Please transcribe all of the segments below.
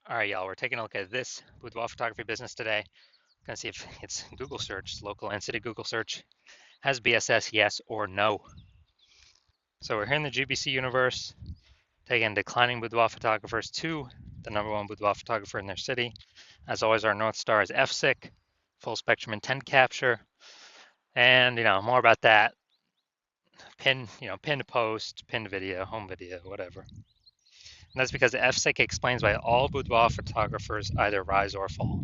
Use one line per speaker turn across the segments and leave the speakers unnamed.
All right, y'all, we're taking a look at this boudoir photography business today. Gonna see if it's Google search, local and city Google search, has BSS, yes or no. So we're here in the GBC universe, taking declining boudoir photographers to the #1 boudoir photographer in their city. As always, our North Star is FSIC, full spectrum intent capture. And, more about that. Pinned post, pinned video, home video, whatever. And that's because FSIC explains why all boudoir photographers either rise or fall.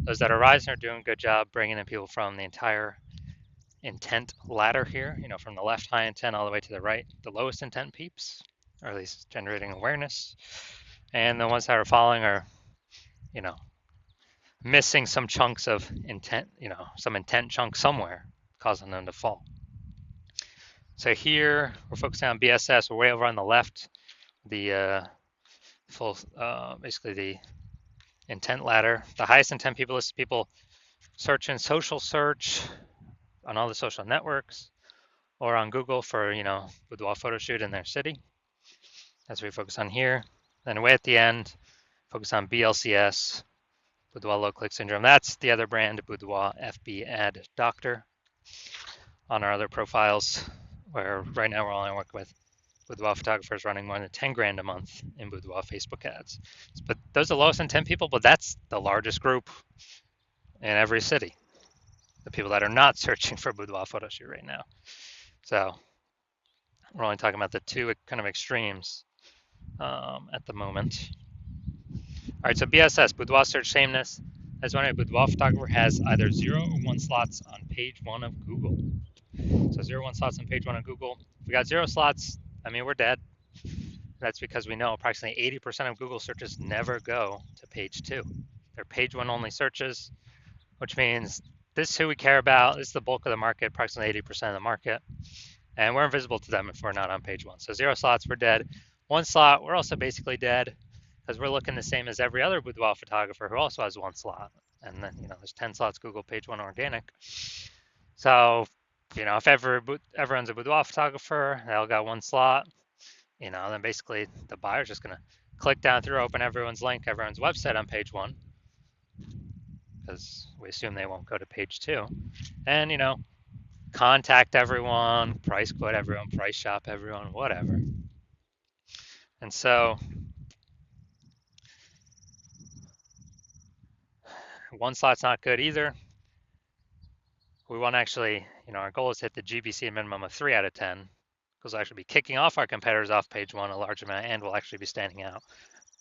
Those that are rising are doing a good job bringing in people from the entire intent ladder here, from the left high intent all the way to the right, the lowest intent peeps, or at least generating awareness. And the ones that are falling are, you know, missing some chunks of intent, some intent chunk somewhere, causing them to fall. So here we're focusing on BSS. We're way over on the left, the basically the intent ladder. The highest intent people list people searching social search on all the social networks or on Google for, boudoir photo shoot in their city. That's what we focus on here. Then way at the end, focus on BLCS, boudoir low click syndrome. That's the other brand, boudoir FB ad doctor. On our other profiles, where right now we're only working with boudoir photographers running more than 10 grand a month in boudoir Facebook ads. But those are the lowest intent people, but that's the largest group in every city. The people that are not searching for boudoir photo shoot right now. So we're only talking about the two kind of extremes at the moment. All right, so BSS, boudoir search sameness. As when a boudoir photographer has either 0 or 1 slots on page 1 of Google. So 0 1 slots on page 1 of Google. If we got 0 slots, we're dead. That's because we know approximately 80% of Google searches never go to page 2. They're page 1 only searches, which means this is who we care about. This is the bulk of the market, approximately 80% of the market. And we're invisible to them if we're not on page 1. So 0 slots, we're dead. 1 slot, we're also basically dead because we're looking the same as every other boudoir photographer who also has 1 slot. And then, there's 10 slots Google page 1 organic. So, if everyone's a boudoir photographer, they all got 1 slot, then basically the buyer's just going to click down through, open everyone's link, everyone's website on page 1, because we assume they won't go to page 2. And, contact everyone, price quote everyone, price shop everyone, whatever. And so 1 slot's not good either. We want to actually, our goal is to hit the GBC minimum of 3 out of 10, because we'll actually be kicking off our competitors off page 1 a large amount, and we'll actually be standing out,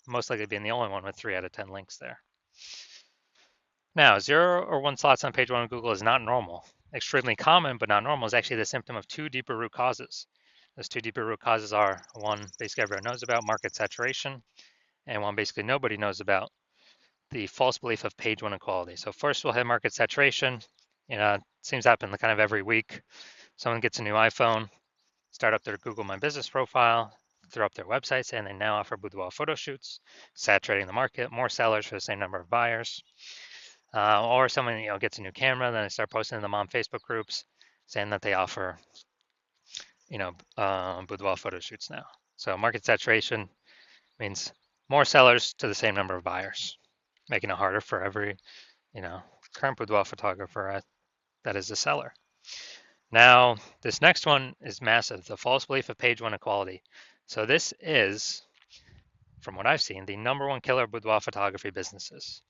most likely being the only one with 3 out of 10 links there. Now, 0 or 1 slots on page 1 of Google is not normal. Extremely common, but not normal, is actually the symptom of 2 deeper root causes. Those 2 deeper root causes are, one, basically everyone knows about, market saturation, and one basically nobody knows about, the false belief of page 1 equality. So first we'll hit market saturation. It seems to happen kind of every week. Someone gets a new iPhone, start up their Google My Business profile, throw up their website saying they now offer boudoir photo shoots, saturating the market, more sellers for the same number of buyers. Or someone gets a new camera, then they start posting them on Facebook groups saying that they offer boudoir photo shoots now. So market saturation means more sellers to the same number of buyers, making it harder for every current boudoir photographer that is a seller. Now, this next one is massive, the false belief of page 1 equality. So this is, from what I've seen, the #1 killer of boudoir photography businesses,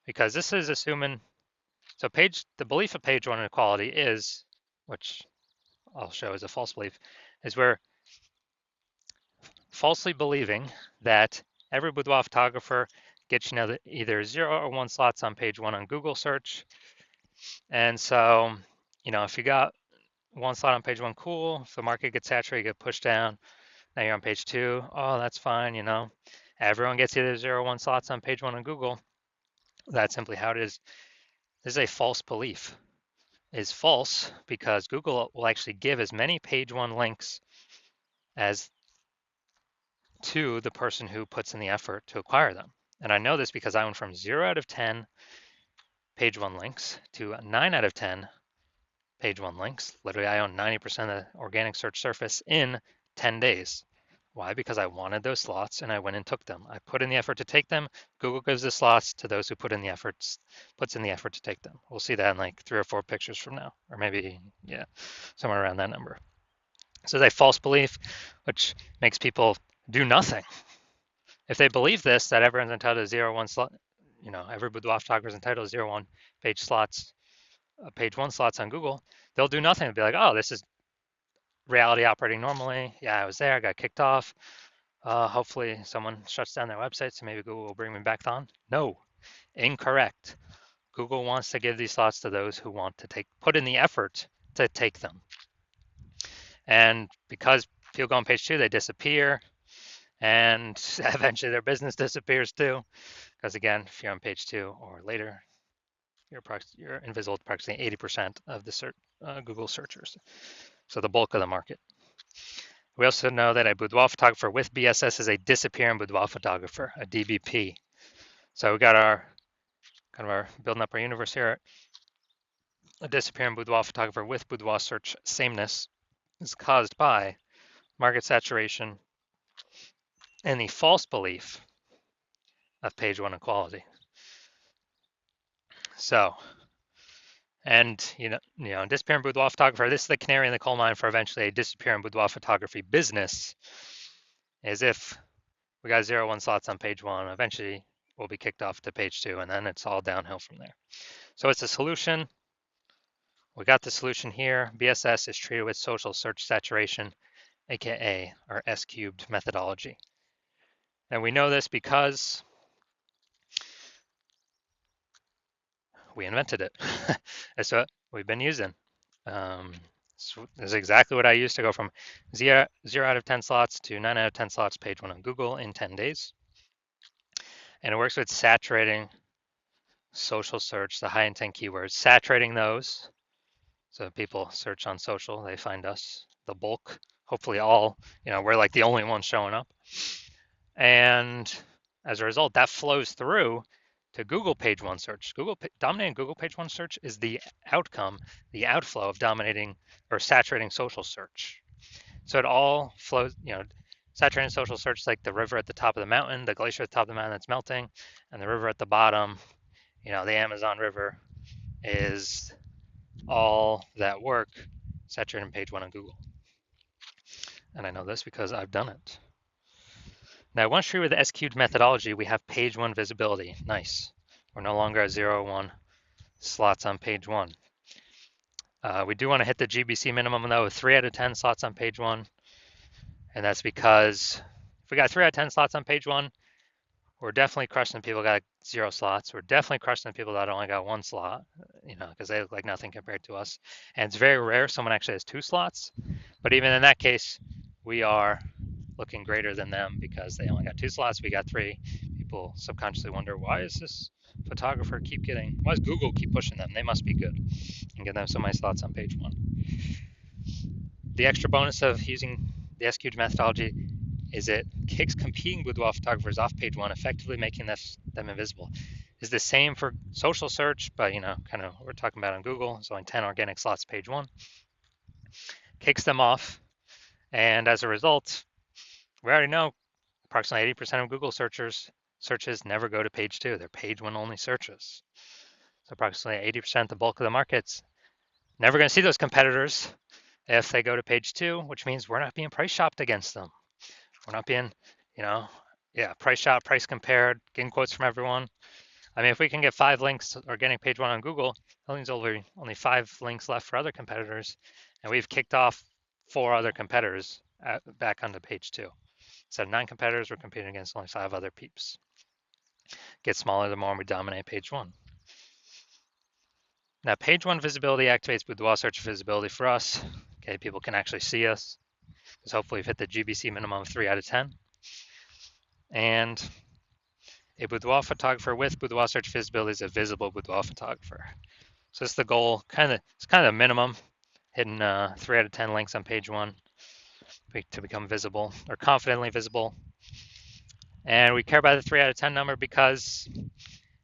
because this is assuming, so the belief of page 1 equality is, which I'll show as a false belief, is we're falsely believing that every boudoir photographer gets either 0 or 1 slots on page 1 on Google search. And so, if you got 1 slot on page 1, cool. If the market gets saturated, you get pushed down. Now you're on page 2. Oh, that's fine. Everyone gets either 0 or 1 slots on page 1 on Google. That's simply how it is. This is a false belief. It's false because Google will actually give as many page 1 links as to the person who puts in the effort to acquire them. And I know this because I went from 0 out of 10 page 1 links to 9 out of 10 page 1 links. Literally, I own 90% of the organic search surface in 10 days Why? Because I wanted those slots and I went and took them. I put in the effort to take them. Google gives the slots to those who puts in the effort to take them. We'll see that in like 3 or 4 pictures from now, or maybe, yeah, somewhere around that number. So it's a false belief, which makes people do nothing. If they believe this, that everyone's entitled to 0, 1 slot, every boudoir photographer is entitled to 0, 1 page slots, page 1 slots on Google, they'll do nothing. They'll be like, oh, this is reality operating normally. Yeah, I was there, I got kicked off. Hopefully someone shuts down their website, so maybe Google will bring me back on. No, incorrect. Google wants to give these slots to those who want to put in the effort to take them. And because people go on page 2, they disappear, and eventually their business disappears too. Because again, if you're on page 2 or later, you're invisible to approximately 80% of the Google searchers. So the bulk of the market. We also know that a boudoir photographer with BSS is a disappearing boudoir photographer, a DBP. So we got our building up our universe here. A disappearing boudoir photographer with boudoir search sameness is caused by market saturation and the false belief of page 1 equality. So, and disappearing boudoir photographer, this is the canary in the coal mine for eventually a disappearing boudoir photography business, is if we got 0, 1 slots on page 1, eventually we'll be kicked off to page 2, and then it's all downhill from there. So it's a solution. We got the solution here. BSS is treated with social search saturation, aka our S-cubed methodology. And we know this because we invented it. That's what we've been using. So this is exactly what I used to go from 0 out of 10 slots to 9 out of 10 slots page 1 on Google in 10 days. And it works with saturating social search, the high intent keywords, saturating those. So people search on social, they find us, the bulk, hopefully all, we're like the only ones showing up. And as a result, that flows through to Google page 1 search. Dominating Google page 1 search is the outcome, the outflow of dominating or saturating social search. So it all flows, saturating social search is like the river at the top of the mountain, the glacier at the top of the mountain that's melting, and the river at the bottom, the Amazon River, is all that work saturating page 1 on Google. And I know this because I've done it. Now, once true with the S-cubed methodology, we have page 1 visibility. Nice. We're no longer at 0, 1 slots on page 1. We do want to hit the GBC minimum, though, with 3 out of 10 slots on page 1. And that's because if we got 3 out of 10 slots on page 1, we're definitely crushing the people that got 0 slots. We're definitely crushing the people that only got 1 slot, because they look like nothing compared to us. And it's very rare someone actually has 2 slots. But even in that case, we are looking greater than them because they only got 2 slots. We got 3. People subconsciously wonder, why is this photographer why does Google keep pushing them? They must be good and give them so many slots on page 1. The extra bonus of using the S-cubed methodology is it kicks competing boudoir photographers off page 1, effectively making them invisible. Is the same for social search, but kind of what we're talking about on Google. It's only 10 organic slots page 1. Kicks them off, and as a result, we already know approximately 80% of Google searches never go to page 2. They're page 1 only searches. So approximately 80%, the bulk of the market's never going to see those competitors if they go to page 2, which means we're not being price shopped against them. We're not being, price shop, price compared, getting quotes from everyone. I mean, if we can get 5 links organic page 1 on Google, that means only 5 links left for other competitors, and we've kicked off 4 other competitors back onto page 2. Instead of 9 competitors, we're competing against only 5 other peeps. Get smaller the more we dominate page 1. Now, page 1 visibility activates boudoir search visibility for us. Okay, people can actually see us, because hopefully we've hit the GBC minimum of 3 out of 10. And a boudoir photographer with boudoir search visibility is a visible boudoir photographer. So it's the goal, it's kind of a minimum, hitting 3 out of 10 links on page 1 to become visible, or confidently visible. And we care about the 3 out of 10 number because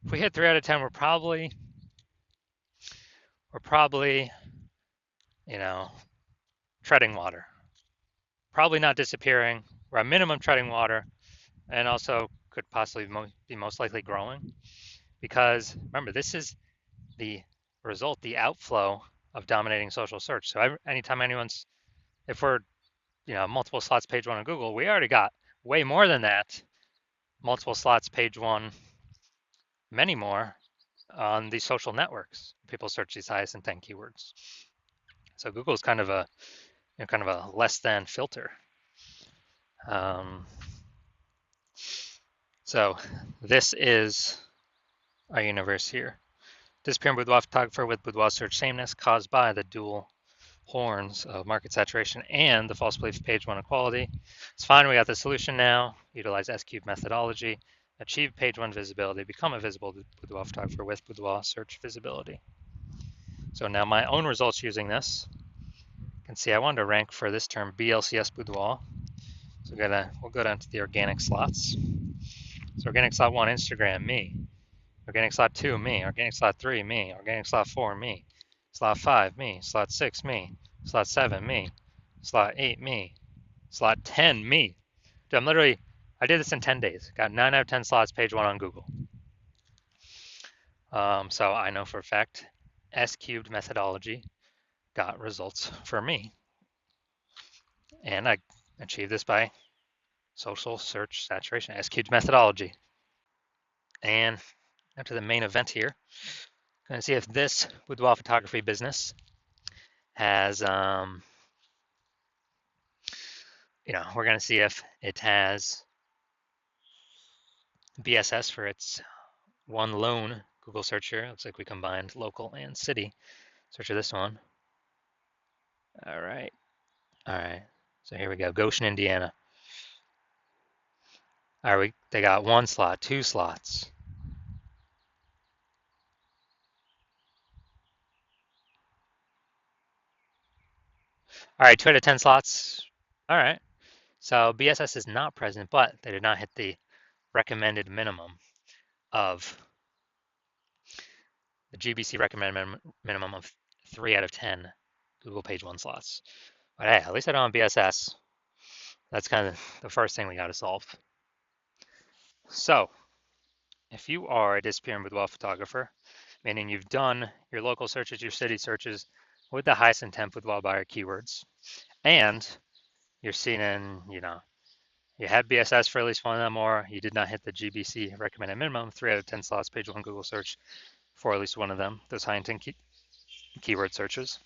if we hit 3 out of 10, we're probably, treading water. Probably not disappearing. we're at minimum treading water, and also could possibly be most likely growing. Because remember, this is the result, the outflow of dominating social search. So anytime anyone's, if we're, multiple slots page one on Google, we already got way more than that. Multiple slots page one, many more on these social networks. People search these highest intent keywords. So Google is kind of a less than filter. So this is our universe here. Disappearing boudoir photographer with boudoir search sameness caused by the dual horns of market saturation and the false belief of page one equality. It's fine, we got the solution now. Utilize S-cube methodology, achieve page one visibility, become a visible boudoir photographer with boudoir search visibility. So now my own results using this, you can see I wanted to rank for this term BLCS boudoir. So we'll go down to the organic slots. So organic slot 1, Instagram, me. Organic slot 2, me. Organic slot 3, me. Organic slot 4, me. Slot 5, me. Slot 6, me. Slot 7, me. Slot 8, me. Slot 10, me. Dude, I did this in 10 days. Got 9 out of 10 slots, page 1 on Google. So I know for a fact, S-cubed methodology got results for me. And I achieved this by social search saturation, S-cubed methodology. And after the main event here, going to see if this boudoir photography business has, we're going to see if it has BSS for its one lone Google search here. Looks like we combined local and city. Search for this one. All right. So here we go. Goshen, Indiana. All right, they got 1 slot, 2 slots. All right, 2 out of 10 slots. All right. So BSS is not present, but they did not hit the recommended minimum of the GBC recommended minimum of 3 out of 10 Google page 1 slots. But hey, at least I don't have BSS. That's kind of the first thing we got to solve. So if you are a disappearing boudoir photographer, meaning you've done your local searches, your city searches with the highest intent boudoir buyer keywords, and you're seen in, you had BSS for at least one of them, or you did not hit the GBC recommended minimum, 3 out of 10 slots, page 1 Google search for at least one of them, those high intent keyword searches.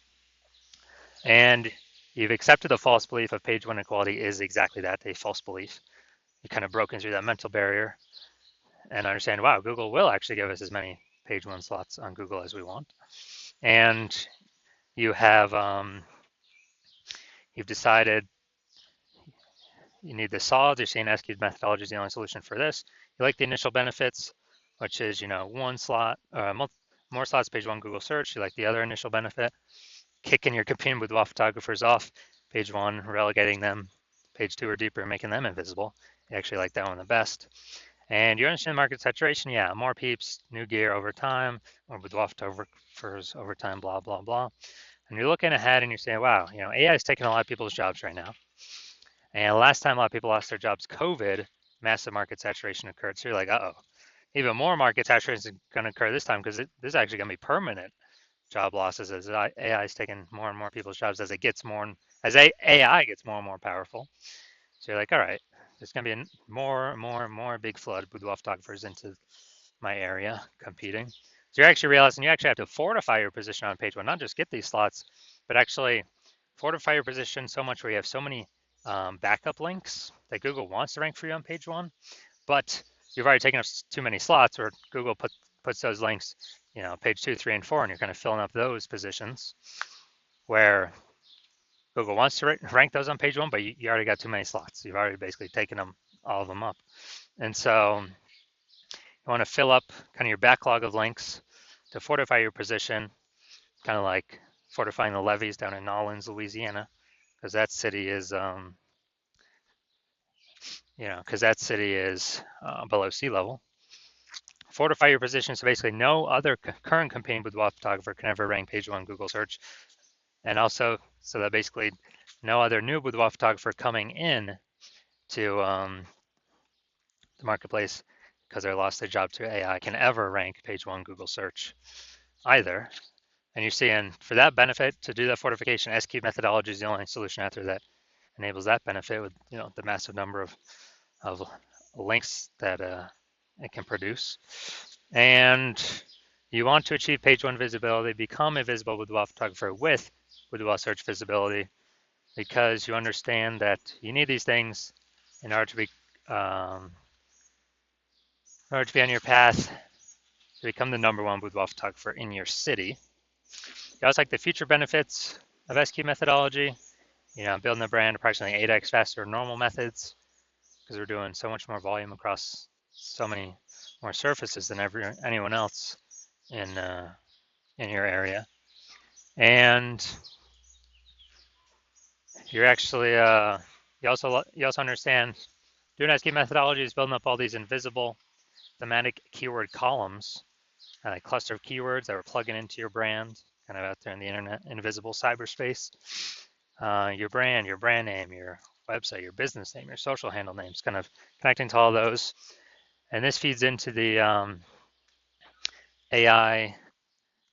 And you've accepted the false belief of page 1 equality is exactly that, a false belief. You kind of broken through that mental barrier and understand, wow, Google will actually give us as many page 1 slots on Google as we want. And you have, you've decided you need the solids. You're saying S-cubed methodology is the only solution for this. You like the initial benefits, which is, 1 slot, more slots, page 1 Google search. You like the other initial benefit, kicking your competing boudoir photographers off page 1, relegating them page 2 or deeper, making them invisible. You actually like that one the best. And you understand market saturation, yeah, more peeps, new gear over time, more boudoir photographers over time, blah, blah, blah. And you're looking ahead and you're saying, wow, AI is taking a lot of people's jobs right now. And last time a lot of people lost their jobs, COVID, massive market saturation occurred. So you're like, uh-oh, even more market saturation is going to occur this time because this is actually going to be permanent job losses as AI is taking more and more people's jobs as it gets more, as AI gets more and more powerful. So you're like, all right, there's going to be more and more big flood of boudoir photographers into my area competing. So you're actually realizing you actually have to fortify your position on page 1, not just get these slots, but actually fortify your position so much where you have so many backup links that Google wants to rank for you on page 1, but you've already taken up too many slots, or Google puts those links, page 2, 3, and 4, and you're kind of filling up those positions where Google wants to rank those on page 1, but you already got too many slots. You've already basically taken all of them up. And so you want to fill up kind of your backlog of links to fortify your position, kind of like fortifying the levees down in Nolens, Louisiana, because that city is, below sea level. Fortify your position so basically no other current competing boudoir photographer can ever rank page 1 Google search. And also so that basically no other new boudoir photographer coming in to the marketplace because they lost their job to AI can ever rank page one Google search either. And you're seeing for that benefit to do that fortification, SQ methodology is the only solution out there that enables that benefit with the massive number of links that it can produce. And you want to achieve page one visibility, become a visible boudoir photographer with boudoir search visibility, because you understand that you need these things in order to be on your path to become the #1 boudoir photographer in your city. You also like the future benefits of SQ methodology. Building the brand approximately 8x faster than normal methods because we're doing so much more volume across so many more surfaces than anyone else in your area. And you're actually you also understand doing SQ methodology is building up all these invisible thematic keyword columns, a cluster of keywords that we're plugging into your brand, kind of out there in the internet, invisible cyberspace. Your brand name, your website, your business name, your social handle names, kind of connecting to all those. And this feeds into the AI,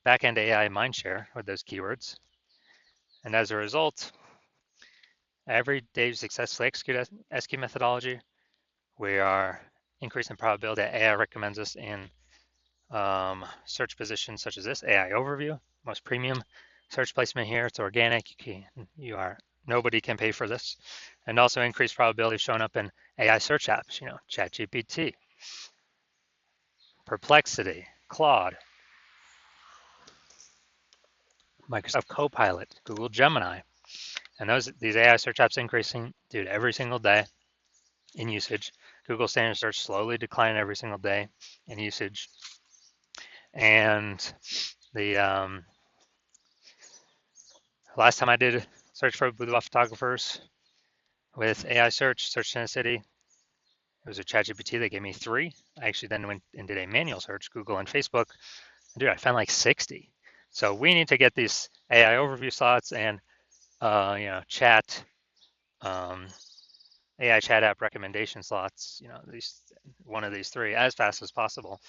backend AI mindshare with those keywords. And as a result, every day you successfully execute SQ methodology, we are increasing the probability that AI recommends us in search positions such as this, AI overview, most premium search placement here. It's organic. Nobody can pay for this. And also increased probability of showing up in AI search apps, ChatGPT, Perplexity, Claude, Microsoft Copilot, Google Gemini. And these AI search apps increasing, dude, every single day in usage. Google standard search slowly declining every single day in usage. And the last time I did search for boudoir photographers with AI search in a city, it was a ChatGPT that gave me 3. I actually then went and did a manual search, Google and Facebook. And dude, I found like 60. So we need to get these AI overview slots and chat AI chat app recommendation slots, one of these 3 as fast as possible,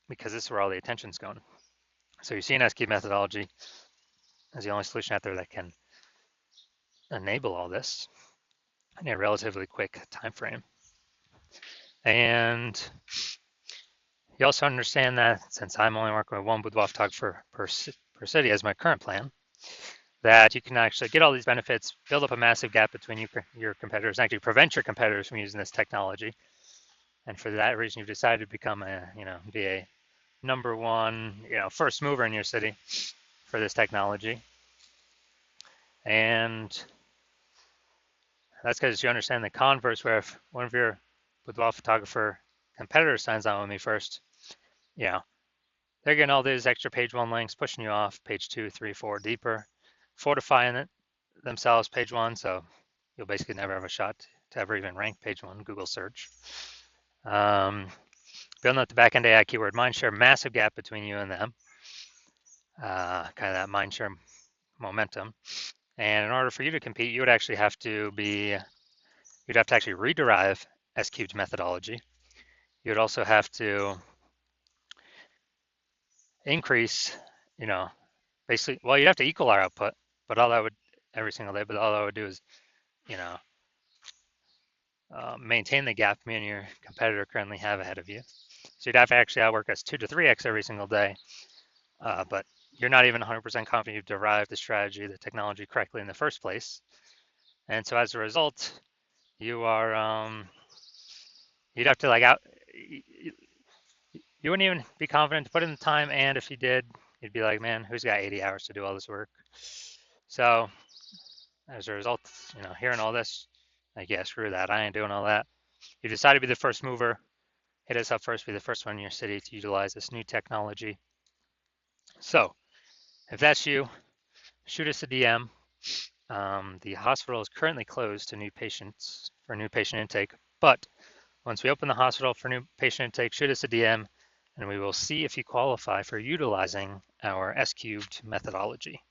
because this is where all the attention's going. So you're seeing SQ methodology as the only solution out there that can enable all this in a relatively quick time frame. And you also understand that since I'm only working with one boudoir photographer per city as my current plan, that you can actually get all these benefits, build up a massive gap between your competitors, and actually prevent your competitors from using this technology. And for that reason, you've decided to become be a #1, first mover in your city for this technology. And that's because you understand the converse, where if one of your boudoir photographer competitors signs on with me first, they're getting all these extra page 1 links, pushing you off page 2, 3, 4 deeper, fortifying it themselves page 1. So you'll basically never have a shot to ever even rank page 1 Google search. Building up the backend AI keyword mindshare, massive gap between you and them, kind of that mindshare momentum. And in order for you to compete, you would actually have to actually rederive SQ's methodology. You'd also have to increase, basically, well, you'd have to equal our output, but all that would every single day, but all I would do is, maintain the gap me and your competitor currently have ahead of you. So you'd have to actually outwork us 2 to 3x every single day. But you're not even 100% confident you've derived the strategy, the technology correctly in the first place. And so as a result, you are, you'd have to you wouldn't even be confident to put in the time. And if you did, you'd be like, man, who's got 80 hours to do all this work? So as a result, hearing all this, like, yeah, screw that. I ain't doing all that. You decide to be the first mover. Hit us up first, be the first one in your city to utilize this new technology. So if that's you, shoot us a DM. The hospital is currently closed to new patients for new patient intake, but once we open the hospital for new patient intake, shoot us a DM and we will see if you qualify for utilizing our S-cubed methodology.